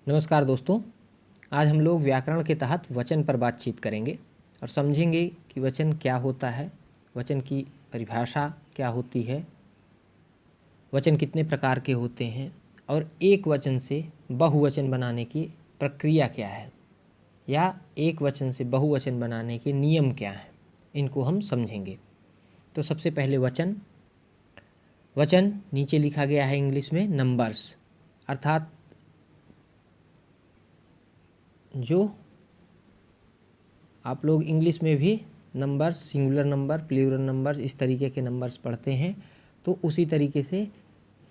नमस्कार दोस्तों, आज हम लोग व्याकरण के तहत वचन पर बातचीत करेंगे और समझेंगे कि वचन क्या होता है, वचन की परिभाषा क्या होती है, वचन कितने प्रकार के होते हैं और एक वचन से बहुवचन बनाने की प्रक्रिया क्या है या एक वचन से बहुवचन बनाने के नियम क्या हैं, इनको हम समझेंगे। तो सबसे पहले वचन नीचे लिखा गया है इंग्लिश में नंबर्स, अर्थात जो आप लोग इंग्लिश में भी numbers, singular number, plural numbers, इस तरीके के नंबर्स पढ़ते हैं, तो उसी तरीके से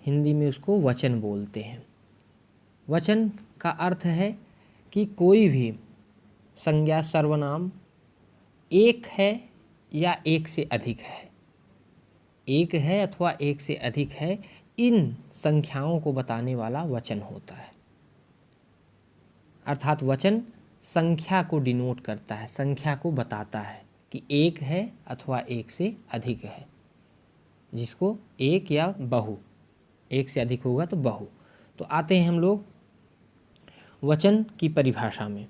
हिंदी में उसको वचन बोलते हैं। वचन का अर्थ है कि कोई भी संज्ञा, सर्वनाम एक है या एक से अधिक है, एक है अथवा एक से अधिक है, इन संख्याओं को बताने वाला वचन होता है। अर्थात वचन संख्या को डिनोट करता है, संख्या को बताता है कि एक है अथवा एक से अधिक है, जिसको एक या बहु, एक से अधिक होगा तो बहु। तो आते हैं हम लोग वचन की परिभाषा में।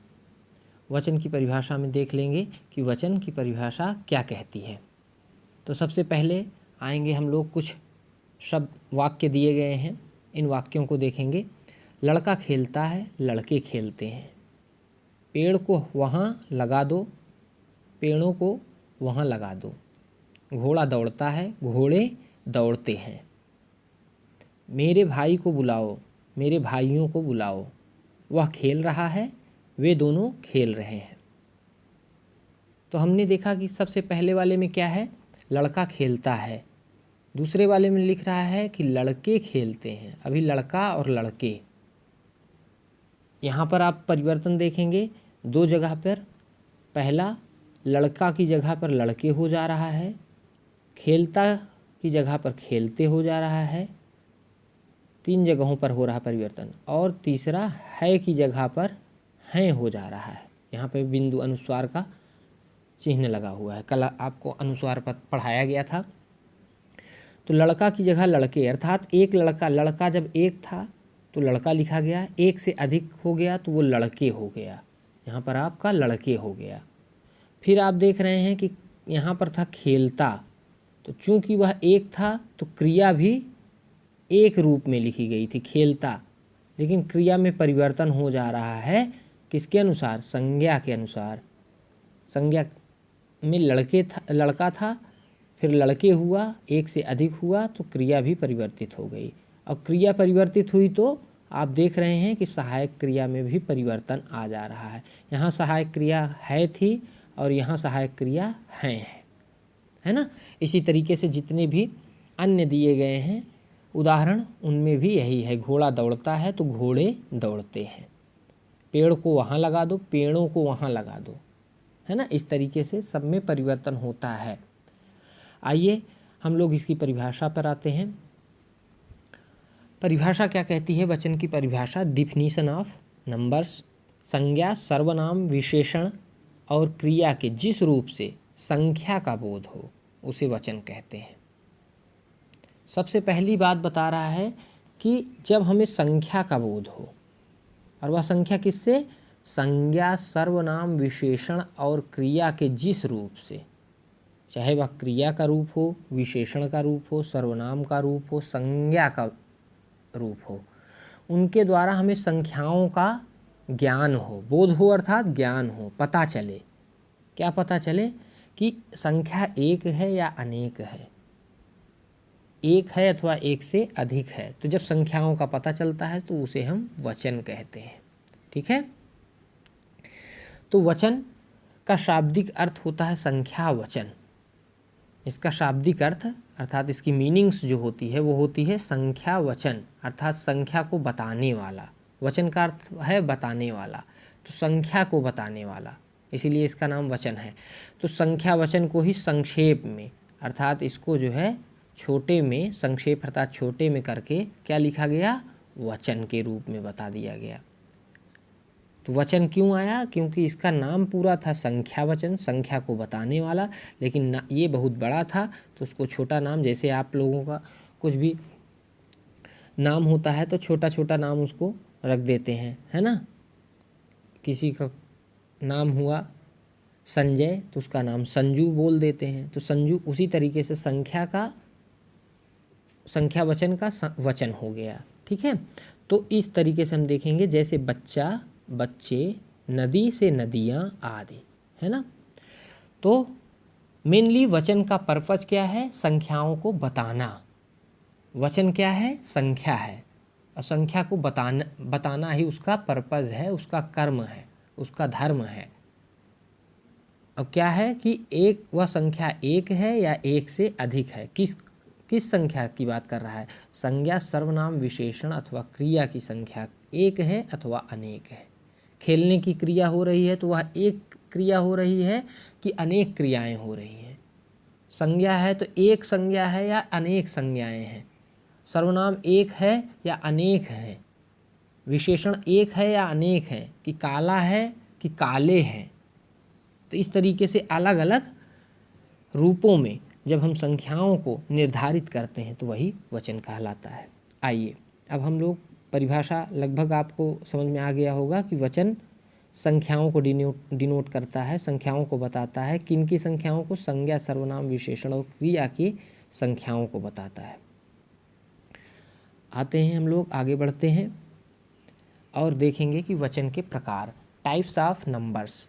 वचन की परिभाषा में देख लेंगे कि वचन की परिभाषा क्या कहती है। तो सबसे पहले आएंगे हम लोग, कुछ शब्द वाक्य दिए गए हैं, इन वाक्यों को देखेंगे। लड़का खेलता है, लड़के खेलते हैं। पेड़ को वहाँ लगा दो, पेड़ों को वहाँ लगा दो। घोड़ा दौड़ता है, घोड़े दौड़ते हैं। मेरे भाई को बुलाओ, मेरे भाइयों को बुलाओ। वह खेल रहा है, वे दोनों खेल रहे हैं। तो हमने देखा कि सबसे पहले वाले में क्या है, लड़का खेलता है। दूसरे वाले में लिख रहा है कि लड़के खेलते हैं। अभी लड़का और लड़के, यहाँ पर आप परिवर्तन देखेंगे दो जगह पर। पहला, लड़का की जगह पर लड़के हो जा रहा है, खेलता की जगह पर खेलते हो जा रहा है, 3 जगहों पर हो रहा परिवर्तन। और तीसरा, है की जगह पर हैं हो जा रहा है। यहाँ पे बिंदु अनुस्वार का चिन्ह लगा हुआ है, कल आपको अनुस्वार पर पढ़ाया गया था। तो लड़का की जगह लड़के, अर्थात एक लड़का, लड़का जब एक था तो लड़का लिखा गया, एक से अधिक हो गया तो वो लड़के हो गया। यहाँ पर आपका लड़के हो गया। फिर आप देख रहे हैं कि यहाँ पर था खेलता, तो चूंकि वह एक था तो क्रिया भी एक रूप में लिखी गई थी, खेलता। लेकिन क्रिया में परिवर्तन हो जा रहा है, किसके अनुसार, संज्ञा के अनुसार। संज्ञा में लड़का था, फिर लड़के हुआ, एक से अधिक हुआ तो क्रिया भी परिवर्तित हो गई। अब क्रिया परिवर्तित हुई तो आप देख रहे हैं कि सहायक क्रिया में भी परिवर्तन आ जा रहा है। यहाँ सहायक क्रिया है थी और यहाँ सहायक क्रिया है ना। इसी तरीके से जितने भी अन्य दिए गए हैं उदाहरण, उनमें भी यही है। घोड़ा दौड़ता है तो घोड़े दौड़ते हैं। पेड़ को वहाँ लगा दो, पेड़ों को वहाँ लगा दो, है ना। इस तरीके से सब में परिवर्तन होता है। आइए हम लोग इसकी परिभाषा पर आते हैं। परिभाषा क्या कहती है वचन की परिभाषा? डिफिनीशन ऑफ नंबर्स, संज्ञा, सर्वनाम, विशेषण और क्रिया के जिस रूप से संख्या का बोध हो उसे वचन कहते हैं। सबसे पहली बात बता रहा है कि जब हमें संख्या का बोध हो, और वह संख्या किससे, संज्ञा, सर्वनाम, विशेषण और क्रिया के जिस रूप से, चाहे वह क्रिया का रूप हो, विशेषण का रूप हो, सर्वनाम का रूप हो, संज्ञा का रूप हो, उनके द्वारा हमें संख्याओं का ज्ञान हो, बोध हो अर्थात ज्ञान हो, पता चले। क्या पता चले? कि संख्या एक है या अनेक है, एक है अथवा एक से अधिक है। तो जब संख्याओं का पता चलता है तो उसे हम वचन कहते हैं। ठीक है। तो वचन का शाब्दिक अर्थ होता है संख्या वचन। इसका शाब्दिक अर्थ अर्थात इसकी मीनिंग्स जो होती है वो होती है संख्या वचन, अर्थात संख्या को बताने वाला। वचन का अर्थ है बताने वाला, तो संख्या को बताने वाला, इसीलिए इसका नाम वचन है। तो संख्या वचन को ही संक्षेप में, अर्थात इसको जो है छोटे में, संक्षेप अर्थात छोटे में करके क्या लिखा गया, वचन के रूप में बता दिया गया। तो वचन क्यों आया? क्योंकि इसका नाम पूरा था संख्या वचन, संख्या को बताने वाला, लेकिन ये बहुत बड़ा था तो उसको छोटा नाम, जैसे आप लोगों का कुछ भी नाम होता है तो छोटा छोटा नाम उसको रख देते हैं, है ना। किसी का नाम हुआ संजय तो उसका नाम संजू बोल देते हैं, तो संजू। उसी तरीके से संख्या वचन का वचन हो गया, ठीक है। तो इस तरीके से हम देखेंगे, जैसे बच्चा, बच्चे, नदी से नदियाँ आदि, है ना। तो मेनली वचन का पर्पज क्या है? संख्याओं को बताना। वचन क्या है? संख्या है, और संख्या को बताना ही उसका पर्पज है, उसका कर्म है, उसका धर्म है। अब क्या है कि वह संख्या एक है या एक से अधिक है, किस संख्या की बात कर रहा है? संज्ञा, सर्वनाम, विशेषण अथवा क्रिया की संख्या एक है अथवा अनेक है। खेलने की क्रिया हो रही है तो वह एक क्रिया हो रही है कि अनेक क्रियाएं हो रही हैं। संज्ञा है तो एक संज्ञा है या अनेक संज्ञाएं हैं। सर्वनाम एक है या अनेक है। विशेषण एक है या अनेक है, कि काला है कि काले हैं। तो इस तरीके से अलग अलग रूपों में जब हम संख्याओं को निर्धारित करते हैं तो वही वचन कहलाता है। आइए अब हम लोग परिभाषा, लगभग आपको समझ में आ गया होगा कि वचन संख्याओं को डिनोट करता है, संख्याओं को बताता है। किन की संख्याओं को? संज्ञा, सर्वनाम, विशेषण और क्रिया की संख्याओं को बताता है। आते हैं हम लोग, आगे बढ़ते हैं और देखेंगे कि वचन के प्रकार, टाइप्स ऑफ नंबर्स।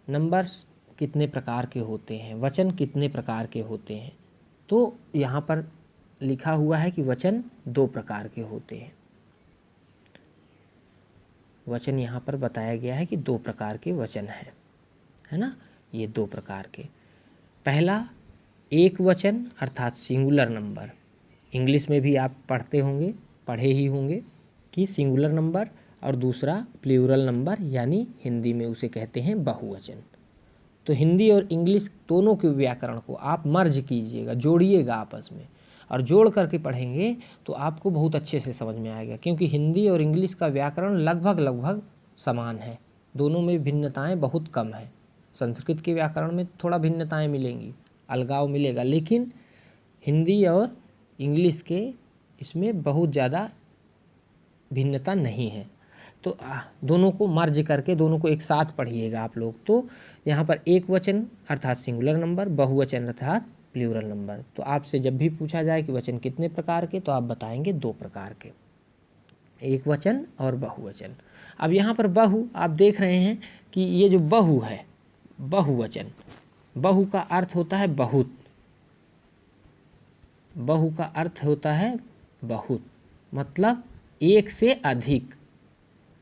नंबर्स कितने प्रकार के होते हैं, वचन कितने प्रकार के होते हैं। तो यहाँ पर लिखा हुआ है कि वचन 2 प्रकार के होते हैं। वचन यहाँ पर बताया गया है कि 2 प्रकार के वचन हैं, है ना। ये 2 प्रकार के, पहला एक वचन अर्थात सिंगुलर नंबर। इंग्लिश में भी आप पढ़े ही होंगे कि सिंगुलर नंबर, और दूसरा प्लूरल नंबर, यानी हिंदी में उसे कहते हैं बहुवचन। तो हिंदी और इंग्लिश दोनों के व्याकरण को आप मर्ज कीजिएगा, जोड़िएगा आपस में, और जोड़ करके पढ़ेंगे तो आपको बहुत अच्छे से समझ में आएगा। क्योंकि हिंदी और इंग्लिश का व्याकरण लगभग समान है, दोनों में भिन्नताएं बहुत कम है। संस्कृत के व्याकरण में थोड़ा भिन्नताएं मिलेंगी, अलगाव मिलेगा, लेकिन हिंदी और इंग्लिश के इसमें बहुत ज़्यादा भिन्नता नहीं है। तो दोनों को मर्ज करके दोनों को एक साथ पढ़िएगा आप लोग। तो यहाँ पर एक वचन अर्थात सिंगुलर नंबर, बहुवचन अर्थात प्लूरल नंबर। तो आपसे जब भी पूछा जाए कि वचन कितने प्रकार के, तो आप बताएंगे 2 प्रकार के, एक वचन और बहुवचन। अब यहाँ पर बहु, आप देख रहे हैं कि ये जो बहु है, बहुवचन, बहु का अर्थ होता है बहुत। बहु का अर्थ होता है बहुत, मतलब एक से अधिक,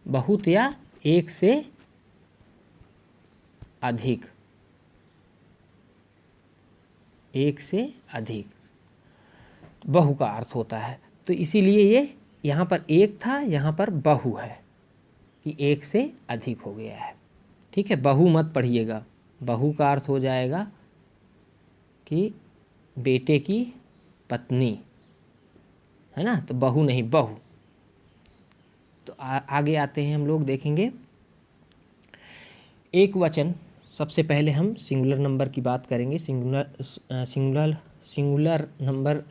बहुत या एक से अधिक, एक से अधिक बहु का अर्थ होता है। तो इसीलिए ये यहाँ पर एक था, यहाँ पर बहु है कि एक से अधिक हो गया है, ठीक है। बहु मत पढ़िएगा, बहु का अर्थ हो जाएगा कि बेटे की पत्नी, है ना। तो बहु नहीं, बहु। तो आगे आते हैं हम लोग, देखेंगे एक वचन। सबसे पहले हम सिंगुलर नंबर की बात करेंगे। सिंगुलर नंबर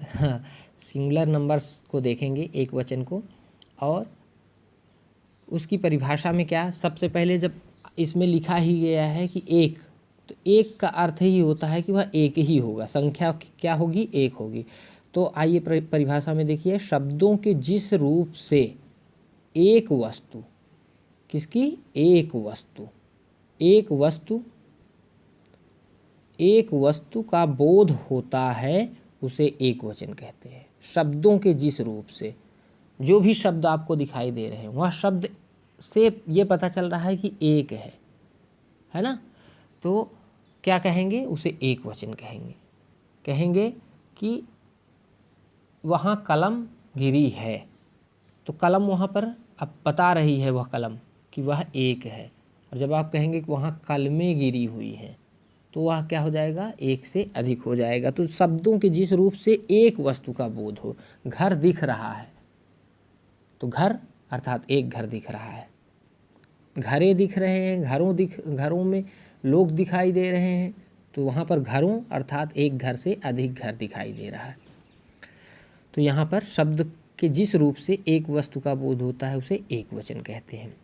सिंगुलर नंबर्स को देखेंगे, एक वचन को, और उसकी परिभाषा में क्या, सबसे पहले जब इसमें लिखा ही गया है कि एक, तो एक का अर्थ ही होता है कि वह एक ही होगा, संख्या क्या होगी, एक होगी। तो आइए परिभाषा में देखिए, शब्दों के जिस रूप से एक वस्तु, किसकी, एक वस्तु, एक वस्तु का बोध होता है, उसे एक वचन कहते हैं। शब्दों के जिस रूप से, जो भी शब्द आपको दिखाई दे रहे हैं, वह शब्द से ये पता चल रहा है कि एक है ना। तो क्या कहेंगे, उसे एक वचन कहेंगे कि वहाँ कलम गिरी है, तो कलम वहाँ पर अब बता रही है वह कलम कि वह एक है। और जब आप कहेंगे कि वहाँ कलमें गिरी हुई हैं, तो वह क्या हो जाएगा, एक से अधिक हो जाएगा। तो शब्दों के जिस रूप से एक वस्तु का बोध हो, घर दिख रहा है, तो घर अर्थात एक घर दिख रहा है, घरें दिख रहे हैं, घरों में लोग दिखाई दे रहे हैं, तो वहाँ पर घरों अर्थात एक घर से अधिक घर दिखाई दे रहा है। तो यहाँ पर शब्द के जिस रूप से एक वस्तु का बोध होता है उसे एक वचन कहते हैं।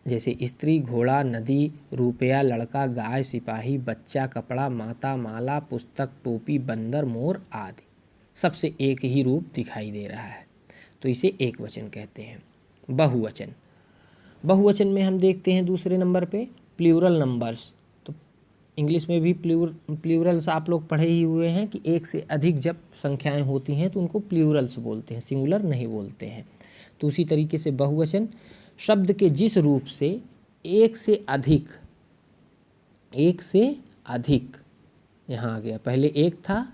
जैसे स्त्री, घोड़ा, नदी, रुपया, लड़का, गाय, सिपाही, बच्चा, कपड़ा, माता, माला, पुस्तक, टोपी, बंदर, मोर आदि सबसे एक ही रूप दिखाई दे रहा है, तो इसे एक वचन कहते हैं। बहुवचन, बहुवचन में हम देखते हैं दूसरे नंबर पे प्लूरल नंबर्स। तो इंग्लिश में भी प्लूरल्स आप लोग पढ़े ही हुए हैं कि एक से अधिक जब संख्याएं होती हैं तो उनको प्लूरल्स बोलते हैं, सिंगुलर नहीं बोलते हैं। तो उसी तरीके से बहुवचन शब्द के जिस रूप से एक से अधिक यहाँ आ गया, पहले एक था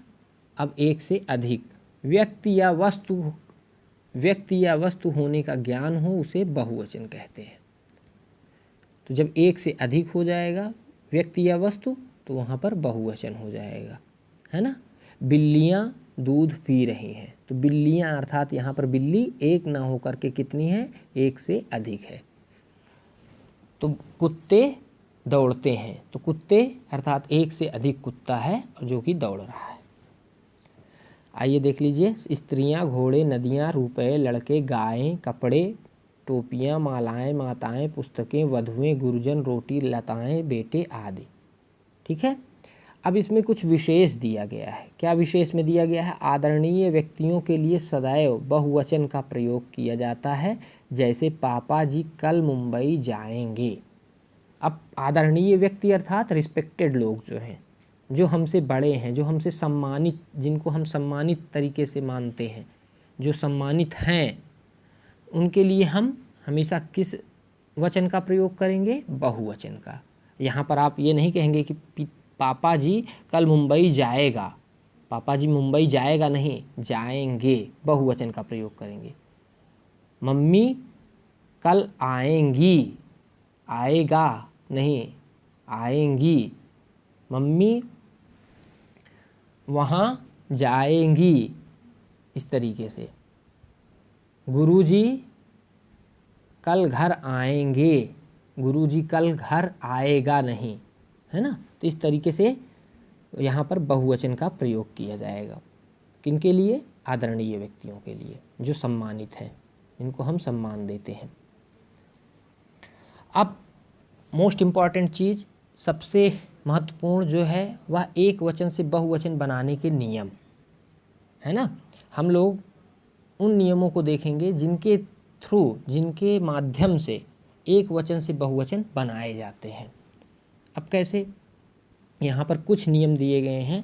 अब एक से अधिक व्यक्ति या वस्तु होने का ज्ञान हो उसे बहुवचन कहते हैं। तो जब एक से अधिक हो जाएगा व्यक्ति या वस्तु तो वहाँ पर बहुवचन हो जाएगा, है ना। बिल्लियाँ दूध पी रही हैं, तो बिल्लियाँ अर्थात यहाँ पर बिल्ली एक ना होकर के कितनी है, एक से अधिक है। तो कुत्ते दौड़ते हैं, तो कुत्ते अर्थात एक से अधिक कुत्ता है जो कि दौड़ रहा है। आइए देख लीजिए, स्त्रियां, घोड़े, नदियां, रुपए, लड़के, गायें, कपड़े, टोपियां, मालाएं, माताएं, पुस्तकें, वधुएं, गुरुजन, रोटी, लताएं, बेटे आदि। ठीक है। अब इसमें कुछ विशेष दिया गया है। क्या विशेष में दिया गया है? आदरणीय व्यक्तियों के लिए सदैव बहुवचन का प्रयोग किया जाता है, जैसे पापा जी कल मुंबई जाएंगे। अब आदरणीय व्यक्ति अर्थात रिस्पेक्टेड लोग जो हैं, जो हमसे बड़े हैं, जो हमसे सम्मानित, जिनको हम सम्मानित तरीके से मानते हैं, जो सम्मानित हैं, उनके लिए हम हमेशा किस वचन का प्रयोग करेंगे? बहुवचन का। यहाँ पर आप ये नहीं कहेंगे कि पापा जी कल मुंबई जाएगा, पापा जी मुंबई जाएगा नहीं, जाएंगे, बहुवचन का प्रयोग करेंगे। मम्मी कल आएंगी, आएगा नहीं, आएंगी। मम्मी वहाँ जाएंगी, इस तरीके से। गुरुजी कल घर आएंगे, गुरुजी कल घर आएगा नहीं, है ना। तो इस तरीके से यहाँ पर बहुवचन का प्रयोग किया जाएगा। किनके लिए? आदरणीय व्यक्तियों के लिए, जो सम्मानित हैं, इनको हम सम्मान देते हैं। अब मोस्ट इम्पॉर्टेंट चीज़, सबसे महत्वपूर्ण जो है वह एक वचन से बहुवचन बनाने के नियम, है ना। हम लोग उन नियमों को देखेंगे जिनके थ्रू, जिनके माध्यम से एक वचन से बहुवचन बनाए जाते हैं। अब कैसे? यहाँ पर कुछ नियम दिए गए हैं,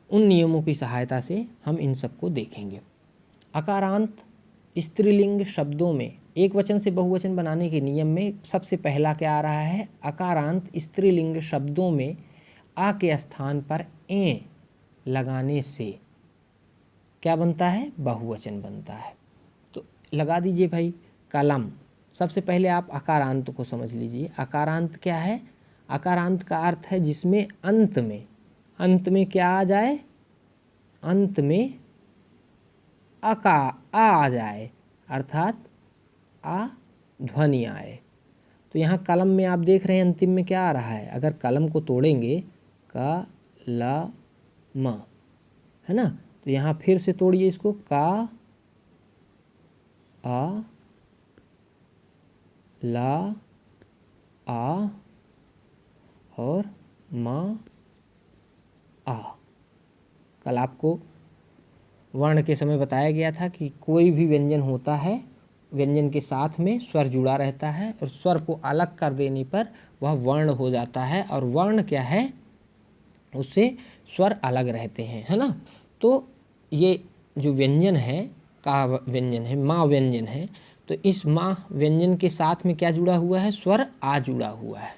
उन नियमों की सहायता से हम इन सबको देखेंगे। अकारांत स्त्रीलिंग शब्दों में एक वचन से बहुवचन बनाने के नियम में सबसे पहला क्या आ रहा है? अकारांत स्त्रीलिंग शब्दों में आ के स्थान पर ए लगाने से क्या बनता है? बहुवचन बनता है। तो लगा दीजिए भाई। कलम, सबसे पहले आप अकारांत को समझ लीजिए। अकारांत क्या है? अकारांत का अर्थ है जिसमें अंत में क्या आ जाए? अंत में आ जाए, अर्थात आ ध्वनि आए। तो यहाँ कलम में आप देख रहे हैं अंतिम में क्या आ रहा है? अगर कलम को तोड़ेंगे का ला म, है ना। तो यहाँ फिर से तोड़िए इसको, का आ ला आ और मा आ। कल आपको वर्ण के समय बताया गया था कि कोई भी व्यंजन होता है, व्यंजन के साथ में स्वर जुड़ा रहता है और स्वर को अलग कर देने पर वह वर्ण हो जाता है, और वर्ण क्या है? उससे स्वर अलग रहते हैं, है ना। तो ये जो व्यंजन है, का व्यंजन है, माँ व्यंजन है, तो इस माँ व्यंजन के साथ में क्या जुड़ा हुआ है? स्वर आ जुड़ा हुआ है।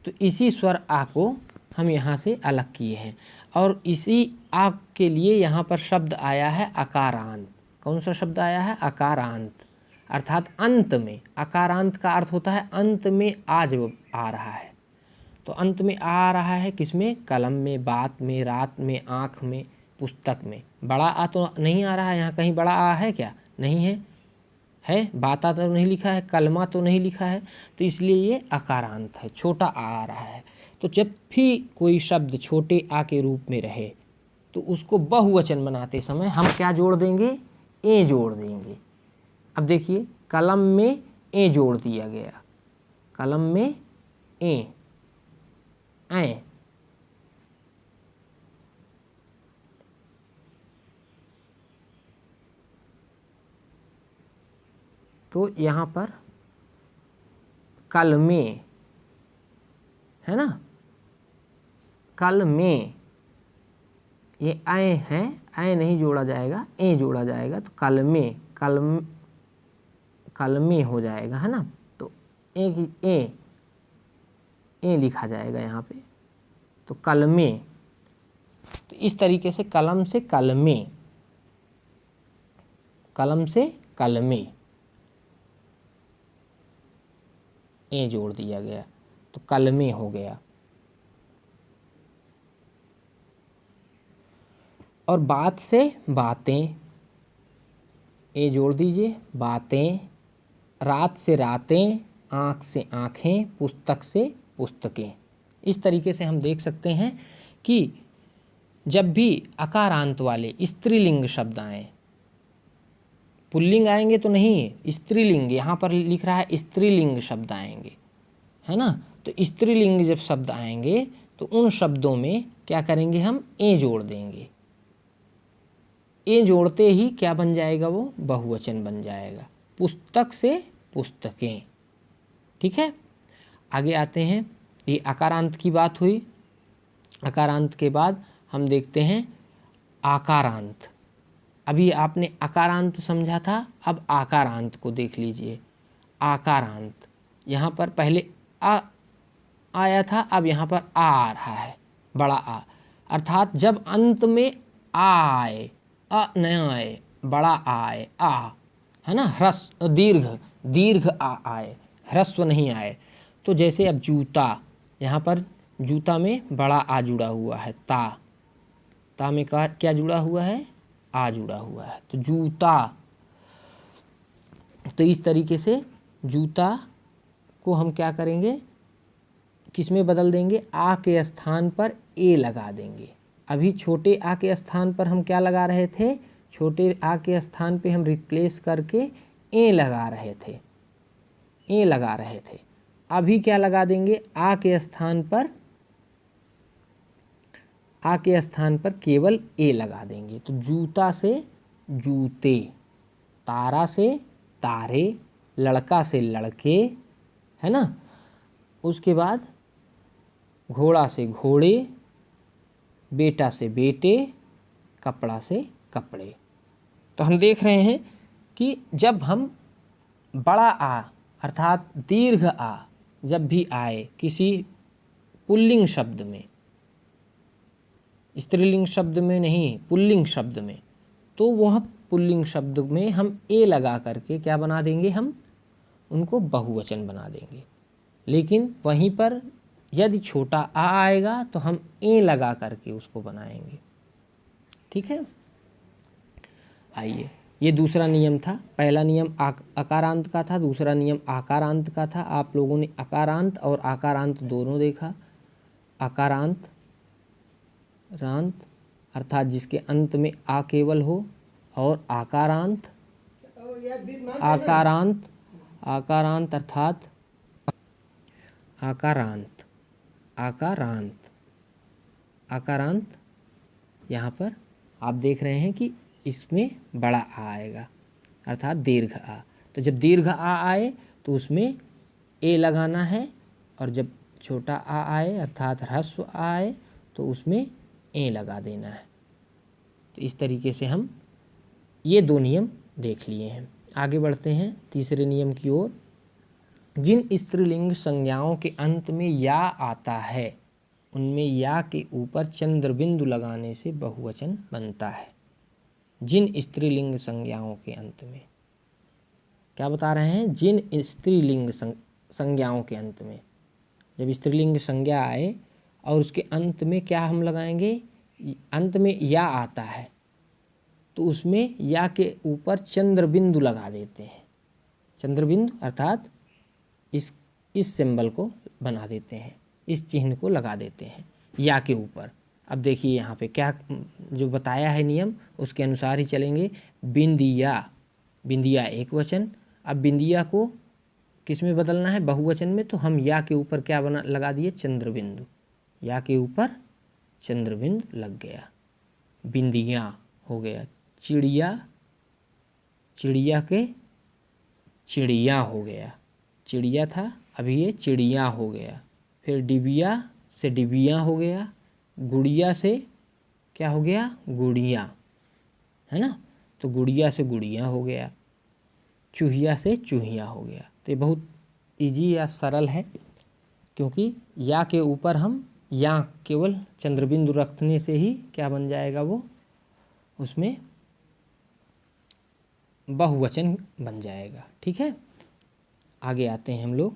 तो इसी स्वर आ को हम यहाँ से अलग किए हैं, और इसी आ के लिए यहाँ पर शब्द आया है अकारांत। कौन सा शब्द आया है? अकारांत, अर्थात अंत में। अकारांत का अर्थ होता है अंत में आ जब आ रहा है। तो अंत में आ रहा है किसमें? कलम में, बात में, रात में, आँख में, पुस्तक में। बड़ा आ तो नहीं आ रहा है यहाँ, कहीं बड़ा आ है क्या? नहीं है। बाता तो नहीं लिखा है, कलमा तो नहीं लिखा है, तो इसलिए ये अकारांत है, छोटा आ रहा है। तो जब भी कोई शब्द छोटे आ के रूप में रहे तो उसको बहुवचन बनाते समय हम क्या जोड़ देंगे? ए जोड़ देंगे। अब देखिए कलम में ए जोड़ दिया गया, कलम में ए, ऐ, तो यहाँ पर कल में है ना, कल में ये ऐ है, ऐ नहीं जोड़ा जाएगा, ए जोड़ा जाएगा, तो कल में, कल में हो जाएगा है ना। तो ए लिखा जाएगा यहाँ पे, तो कल में। तो इस तरीके से कलम से कल में, कलम से कल में ए जोड़ दिया गया, तो कल में हो गया। और बात से बातें, ए जोड़ दीजिए, बातें। रात से रातें, आँख से आँखें, पुस्तक से पुस्तकें। इस तरीके से हम देख सकते हैं कि जब भी अकारांत वाले स्त्रीलिंग शब्द आएँ, पुल्लिंग आएंगे तो नहीं, स्त्रीलिंग, यहाँ पर लिख रहा है स्त्रीलिंग शब्द आएंगे, है ना। तो स्त्रीलिंग जब शब्द आएंगे तो उन शब्दों में क्या करेंगे, हम ए जोड़ देंगे। ए जोड़ते ही क्या बन जाएगा, वो बहुवचन बन जाएगा, पुस्तक से पुस्तकें। ठीक है, आगे आते हैं। ये अकारांत की बात हुई। अकारांत के बाद हम देखते हैं आकारांत। अभी आपने अकारांत समझा था, अब आकारांत को देख लीजिए। आकारांत, यहाँ पर पहले आ आया था, अब यहाँ पर आ रहा है, बड़ा आ, अर्थात जब अंत में आ आए, अ न आए, बड़ा आए, आ, है ना, ह्रस्व दीर्घ आ आए, ह्रस्व नहीं आए। तो जैसे अब जूता, यहाँ पर जूता में बड़ा आ जुड़ा हुआ है, ता में क्या जुड़ा हुआ है, आ जुड़ा हुआ है, तो जूता। तो इस तरीके से जूता को हम क्या करेंगे, किस में बदल देंगे, आ के स्थान पर ए लगा देंगे। अभी छोटे आ के स्थान पर हम क्या लगा रहे थे, छोटे आ के स्थान पे हम रिप्लेस करके ए लगा रहे थे, ए लगा रहे थे। अभी क्या लगा देंगे, आ के स्थान पर केवल ए लगा देंगे। तो जूता से जूते, तारा से तारे, लड़का से लड़के, है ना। उसके बाद घोड़ा से घोड़े, बेटा से बेटे, कपड़ा से कपड़े। तो हम देख रहे हैं कि जब हम बड़ा आ अर्थात दीर्घ आ जब भी आए किसी पुल्लिंग शब्द में, स्त्रीलिंग शब्द में नहीं, पुल्लिंग शब्द में, तो वह पुल्लिंग शब्द में हम ए लगा करके क्या बना देंगे, हम उनको बहुवचन बना देंगे। लेकिन वहीं पर यदि छोटा आ आएगा तो हम ए लगा करके उसको बनाएंगे। ठीक है, आइए, ये दूसरा नियम था। पहला नियम अकारांत का था, दूसरा नियम आकारांत का था। आप लोगों ने अकारांत और आकारांत दोनों देखा। अकारांत रांत अर्थात जिसके अंत में आ केवल हो, और आकारांत अर्थात आकारांत यहाँ पर आप देख रहे हैं कि इसमें बड़ा आ आएगा अर्थात दीर्घ आ। तो जब दीर्घ आ आए तो उसमें ए लगाना है, और जब छोटा आ आए अर्थात ह्रस्व आए तो उसमें ए लगा देना है। तो इस तरीके से हम ये दो नियम देख लिए हैं। आगे बढ़ते हैं तीसरे नियम की ओर। जिन स्त्रीलिंग संज्ञाओं के अंत में या आता है उनमें या के ऊपर चंद्र बिंदु लगाने से बहुवचन बनता है। जिन स्त्रीलिंग संज्ञाओं के अंत में, क्या बता रहे हैं, जिन स्त्रीलिंग संज्ञाओं के अंत में, जब स्त्रीलिंग संज्ञा आए और उसके अंत में क्या हम लगाएंगे, अंत में या आता है तो उसमें या के ऊपर चंद्र बिंदु लगा देते हैं। चंद्र बिंदु अर्थात इस सिंबल को बना देते हैं, इस चिन्ह को लगा देते हैं या के ऊपर। अब देखिए यहाँ पे क्या जो बताया है नियम उसके अनुसार ही चलेंगे। बिंदिया, बिंदिया एक वचन। अब बिंदिया को किस में बदलना है, बहुवचन में, तो हम या के ऊपर क्या बना लगा दिए, चंद्रबिंदु। या के ऊपर चंद्रबिंदु लग गया, बिंदिया हो गया। चिड़िया, चिड़िया के चिड़िया हो गया, चिड़िया था अभी ये चिड़िया हो गया। फिर डिबिया से डिबिया हो गया, गुड़िया से क्या हो गया, गुड़िया, है ना, तो गुड़िया से गुड़िया हो गया। चूहिया से चूहिया हो गया। तो ये बहुत इजी या सरल है, क्योंकि या के ऊपर हम या केवल चंद्रबिंदु रखने से ही क्या बन जाएगा, वो उसमें बहुवचन बन जाएगा। ठीक है, आगे आते हैं हम लोग।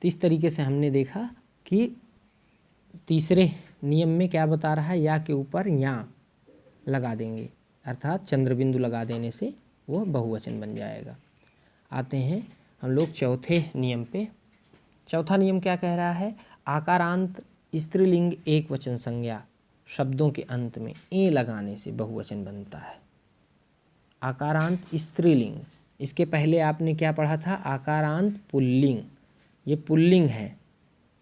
तो इस तरीके से हमने देखा कि तीसरे नियम में क्या बता रहा है, या के ऊपर या लगा देंगे, अर्थात चंद्रबिंदु लगा देने से वो बहुवचन बन जाएगा। आते हैं हम लोग चौथे नियम पे। चौथा नियम क्या कह रहा है, आकारांत स्त्रीलिंग एक वचन संज्ञा शब्दों के अंत में ए लगाने से बहुवचन बनता है। आकारांत स्त्रीलिंग, इसके पहले आपने क्या पढ़ा था, आकारांत पुल्लिंग। ये पुल्लिंग है,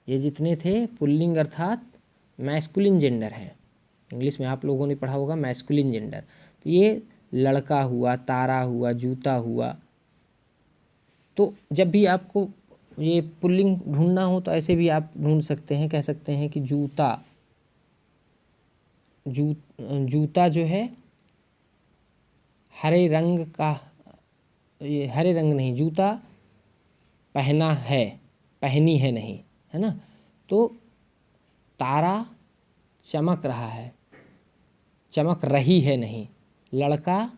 ये जितने थे पुल्लिंग अर्थात मैस्कुलिन जेंडर है। इंग्लिश में आप लोगों ने पढ़ा होगा मैस्कुलिन जेंडर। तो ये लड़का हुआ, तारा हुआ, जूता हुआ। तो जब भी आपको ये पुल्लिंग ढूंढना हो तो ऐसे भी आप ढूंढ सकते हैं, कह सकते हैं कि जूता, जूता जो है हरे रंग का, ये हरे रंग नहीं, जूता पहना है, पहनी है नहीं, है ना। तो तारा चमक रहा है, चमक रही है नहीं। लड़का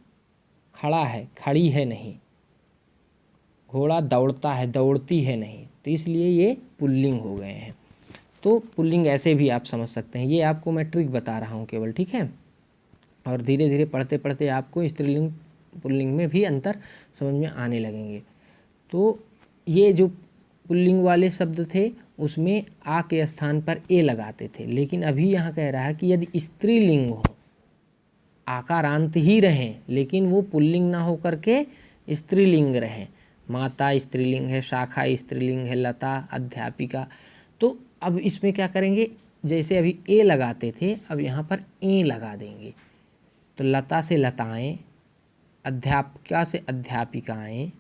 खड़ा है, खड़ी है नहीं। घोड़ा दौड़ता है, दौड़ती है नहीं। तो इसलिए ये पुल्लिंग हो गए हैं। तो पुल्लिंग ऐसे भी आप समझ सकते हैं, ये आपको मैं ट्रिक बता रहा हूँ केवल, ठीक है। और धीरे धीरे पढ़ते पढ़ते आपको स्त्रीलिंग पुल्लिंग में भी अंतर समझ में आने लगेंगे। तो ये जो पुल्लिंग वाले शब्द थे उसमें आ के स्थान पर ए लगाते थे, लेकिन अभी यहाँ कह रहा है कि यदि स्त्रीलिंग हो, आकारांत ही रहें लेकिन वो पुल्लिंग ना हो करके स्त्रीलिंग रहें। माता स्त्रीलिंग है, शाखा स्त्रीलिंग है, लता, अध्यापिका। तो अब इसमें क्या करेंगे, जैसे अभी ए लगाते थे अब यहाँ पर ए लगा देंगे। तो लता से लताएं, अध्यापिका से अध्यापिकाएं,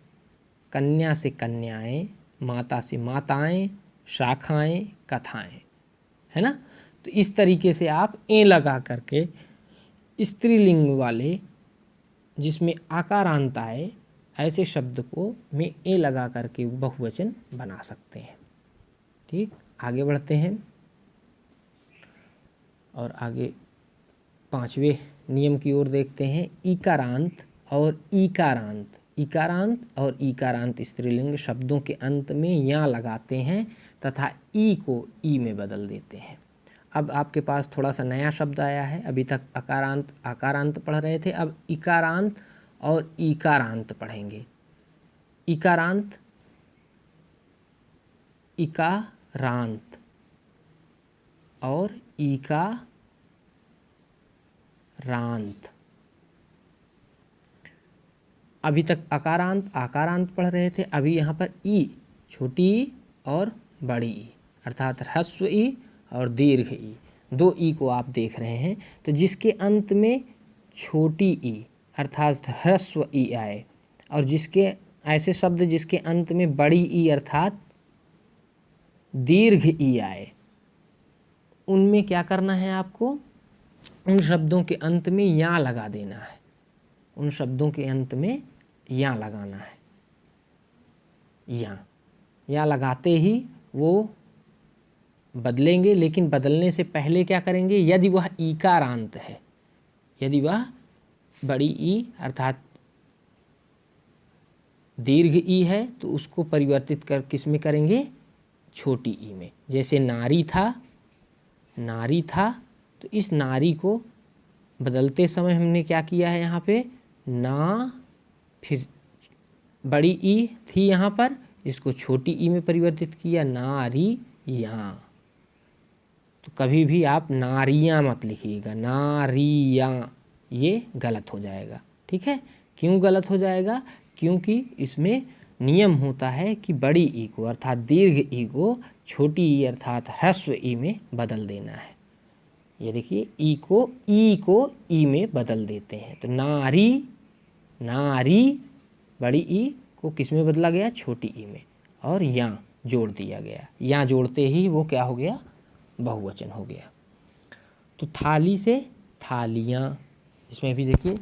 कन्या से कन्याएं, माता से माताएं, शाखाएं, कथाएं, है ना। तो इस तरीके से आप ए लगा करके स्त्रीलिंग वाले जिसमें आकारांत आए ऐसे शब्द को में ए लगा करके बहुवचन बना सकते हैं। ठीक, आगे बढ़ते हैं और आगे पांचवें नियम की ओर देखते हैं। इकारांत और ईकारांत, इकारांत और ईकारांत स्त्रीलिंग शब्दों के अंत में या लगाते हैं तथा ई को ई में बदल देते हैं। अब आपके पास थोड़ा सा नया शब्द आया है, अभी तक अकारांत आकारांत पढ़ रहे थे, अब इकारांत और ईकारांत पढ़ेंगे। इकारांत, इकारांत और ईकारांत। अभी तक अकारांत आकारांत पढ़ रहे थे, अभी यहाँ पर ई, छोटी ई और बड़ी ई, अर्थात ह्रस्व ई और दीर्घ ई, दो ई को आप देख रहे हैं। तो जिसके अंत में छोटी ई अर्थात ह्रस्व ई आए और जिसके ऐसे शब्द जिसके अंत में बड़ी ई अर्थात दीर्घ ई आए, उनमें क्या करना है आपको, उन शब्दों के अंत में या लगा देना है। उन शब्दों के अंत में या लगाना है। या लगाते ही वो बदलेंगे, लेकिन बदलने से पहले क्या करेंगे, यदि वह ईकारांत है, यदि वह बड़ी ई अर्थात दीर्घ ई है तो उसको परिवर्तित कर किस में करेंगे, छोटी ई में। जैसे नारी था, नारी था, तो इस नारी को बदलते समय हमने क्या किया है, यहाँ पे ना, फिर बड़ी ई थी यहाँ पर, इसको छोटी ई में परिवर्तित किया, नारियाँ। तो कभी भी आप नारियाँ मत लिखिएगा, नारियाँ, ये गलत हो जाएगा। ठीक है, क्यों गलत हो जाएगा? क्योंकि इसमें नियम होता है कि बड़ी ई को अर्थात दीर्घ ई को छोटी ई अर्थात ह्रस्व ई में बदल देना है। ये देखिए, ई को ई में बदल देते हैं। तो नारी, नारी, बड़ी ई को किस में बदला गया? छोटी ई में, और यहाँ जोड़ दिया गया। यहाँ जोड़ते ही वो क्या हो गया? बहुवचन हो गया। तो थाली से थालियाँ, इसमें भी देखिए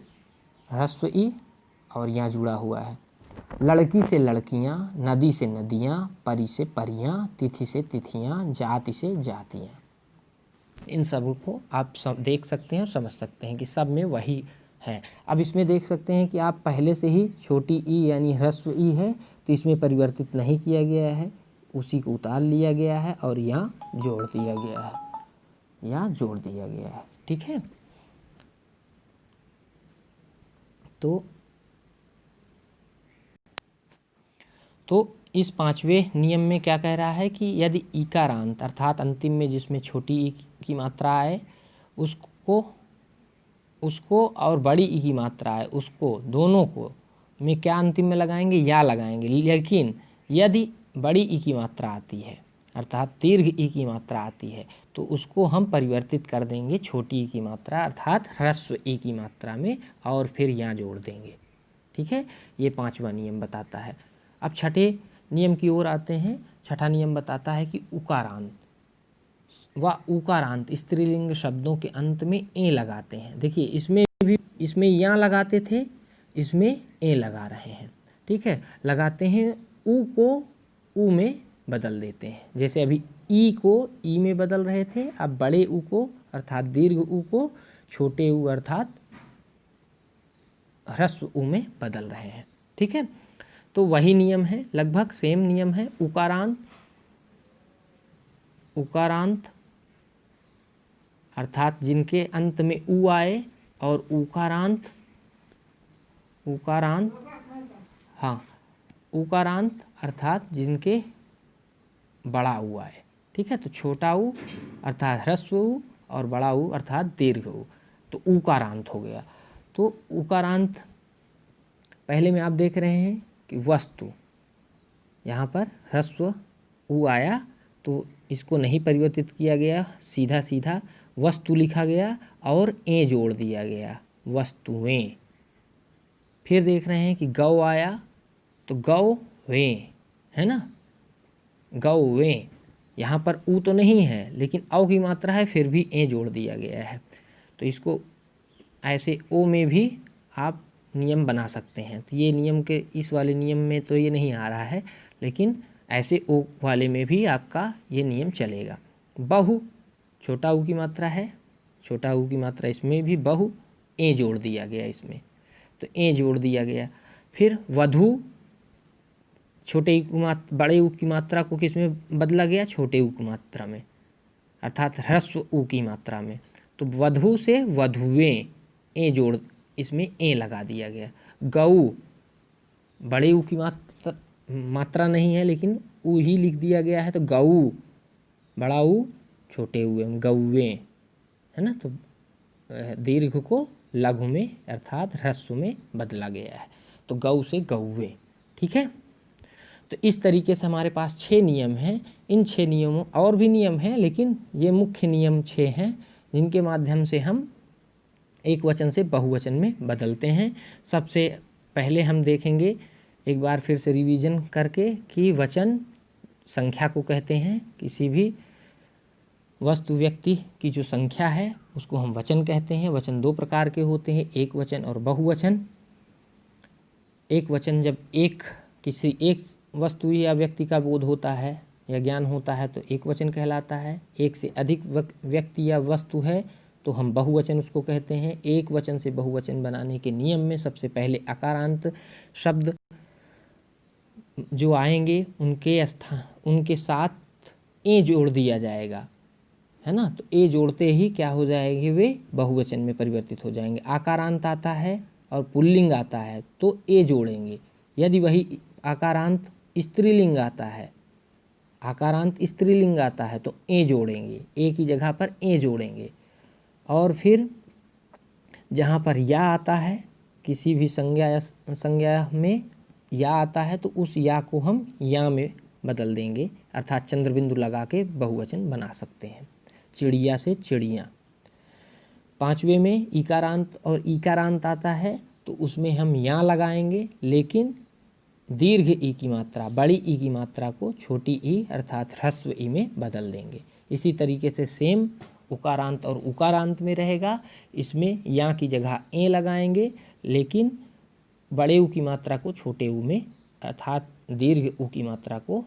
ह्रस्व ई और यहाँ जुड़ा हुआ है। लड़की से लड़कियाँ, नदी से नदियाँ, परी से परियाँ, तिथि से तिथियाँ, जाति से जातियाँ। इन सब को आप सब देख सकते हैं और समझ सकते हैं कि सब में वही है। अब इसमें देख सकते हैं कि आप पहले से ही छोटी ई यानी ह्रस्व ई है तो इसमें परिवर्तित नहीं किया गया है, उसी को उतार लिया गया है और यहाँ जोड़ दिया गया है, यहाँ जोड़ दिया गया है। ठीक है, तो इस पांचवें नियम में क्या कह रहा है कि यदि ईकारांत अर्थात अंतिम में जिसमें छोटी ई की मात्रा आए उसको और बड़ी ई की मात्रा है उसको, दोनों को में क्या अंतिम में लगाएंगे? या लगाएंगे। लेकिन यदि बड़ी ई की मात्रा आती है अर्थात दीर्घ ई की मात्रा आती है तो उसको हम परिवर्तित कर देंगे छोटी ई की मात्रा अर्थात ह्रस्व ई की मात्रा में और फिर यहाँ जोड़ देंगे। ठीक है, ये पांचवा नियम बताता है। अब छठे नियम की ओर आते हैं। छठा नियम बताता है कि उकारांत व उकारांत स्त्रीलिंग शब्दों के अंत में ए लगाते हैं। देखिए इसमें यहाँ लगाते थे, इसमें ए लगा रहे हैं। ठीक है, लगाते हैं, ऊ को ऊ में बदल देते हैं। जैसे अभी ई को ई में बदल रहे थे, अब बड़े ऊ को अर्थात दीर्घ ऊ को छोटे ऊ अर्थात ह्रस्व ऊ में बदल रहे हैं। ठीक है, तो वही नियम है, लगभग सेम नियम है। उकारांत अर्थात जिनके अंत में ऊ आए और उकारांत अर्थात जिनके बड़ा ऊ आए। ठीक है, तो छोटा ऊ अर्थात ह्रस्व ऊ और बड़ा ऊ अर्थात दीर्घ ऊ, तो उकारांत हो गया। तो उकारांत पहले में आप देख रहे हैं कि वस्तु, यहाँ पर ह्रस्व ऊ आया तो इसको नहीं परिवर्तित किया गया, सीधा सीधा वस्तु लिखा गया और ए जोड़ दिया गया, वस्तुएं। फिर देख रहे हैं कि गौ आया तो गौवें, है ना, गौवें। यहाँ पर ऊ तो नहीं है लेकिन औ की मात्रा है, फिर भी ए जोड़ दिया गया है। तो इसको ऐसे ओ में भी आप नियम बना सकते हैं। तो ये नियम के इस वाले नियम में तो ये नहीं आ रहा है, लेकिन ऐसे ओ वाले में भी आपका ये नियम चलेगा। बहु, छोटा ऊ की मात्रा है, छोटा ऊ की मात्रा इसमें भी बहु, ए जोड़ दिया गया इसमें, तो ए जोड़ दिया गया। फिर वधू, छोटे ई की मात्रा बड़े ऊ की मात्रा को किस में बदला गया? छोटे ऊ की मात्रा में अर्थात ह्रस्व ऊ की मात्रा में। तो वधू से वधुएं, ए जोड़ इसमें ए लगा दिया गया। गऊ, बड़े ऊ की मात्रा नहीं है लेकिन ऊ ही लिख दिया गया है, तो गऊ, बड़ा ऊ छोटे ऊ, गौवें, है ना। तो दीर्घ को लघु में अर्थात ह्रस्व में बदला गया है, तो गऊ से गौवें। ठीक है, तो इस तरीके से हमारे पास 6 नियम हैं। इन 6 नियमों और भी नियम हैं लेकिन ये मुख्य नियम 6 हैं जिनके माध्यम से हम एक वचन से बहुवचन में बदलते हैं। सबसे पहले हम देखेंगे एक बार फिर से रिवीजन करके कि वचन संख्या को कहते हैं। किसी भी वस्तु व्यक्ति की जो संख्या है उसको हम वचन कहते हैं। वचन 2 प्रकार के होते हैं, एक वचन और बहुवचन। एक वचन जब किसी एक वस्तु या व्यक्ति का बोध होता है या ज्ञान होता है तो एक वचन कहलाता है। एक से अधिक व्यक्ति या वस्तु है तो हम बहुवचन उसको कहते हैं। एक वचन से बहुवचन बनाने के नियम में सबसे पहले अकारांत शब्द जो आएंगे उनके साथ ए जोड़ दिया जाएगा, है ना। तो ए जोड़ते ही क्या हो जाएंगे? वे बहुवचन में परिवर्तित हो जाएंगे। आकारांत आता है और पुल्लिंग आता है तो ए जोड़ेंगे। यदि वही आकारांत स्त्रीलिंग आता है, आकारांत स्त्रीलिंग आता है तो ए जोड़ेंगे, ए की जगह पर ए जोड़ेंगे। और फिर जहाँ पर या आता है, किसी भी संज्ञा में या आता है तो उस या को हम या में बदल देंगे, अर्थात चंद्र बिंदु लगा के बहुवचन बना सकते हैं। चिड़िया से चिड़िया। पांचवे में इकारांत और ईकारांत आता है तो उसमें हम या लगाएंगे, लेकिन दीर्घ ई की मात्रा, बड़ी ई की मात्रा को छोटी ई अर्थात ह्रस्व ई में बदल देंगे। इसी तरीके से सेम उकारांत और उकारांत में रहेगा, इसमें या की जगह ए लगाएंगे, लेकिन बड़े ऊ की मात्रा को छोटे ऊ में अर्थात दीर्घ ऊ की मात्रा को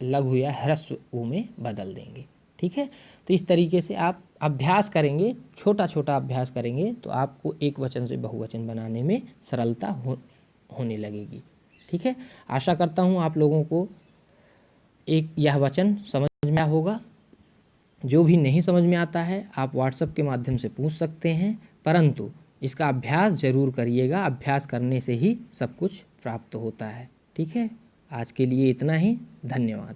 लघु या ह्रस्व ऊ में बदल देंगे। ठीक है, तो इस तरीके से आप अभ्यास करेंगे, छोटा छोटा अभ्यास करेंगे तो आपको एक वचन से बहुवचन बनाने में सरलता होने लगेगी। ठीक है, आशा करता हूँ आप लोगों को यह वचन समझ में आया होगा। जो भी नहीं समझ में आता है आप व्हाट्सएप के माध्यम से पूछ सकते हैं, परंतु इसका अभ्यास ज़रूर करिएगा। अभ्यास करने से ही सब कुछ प्राप्त होता है। ठीक है, आज के लिए इतना ही। धन्यवाद।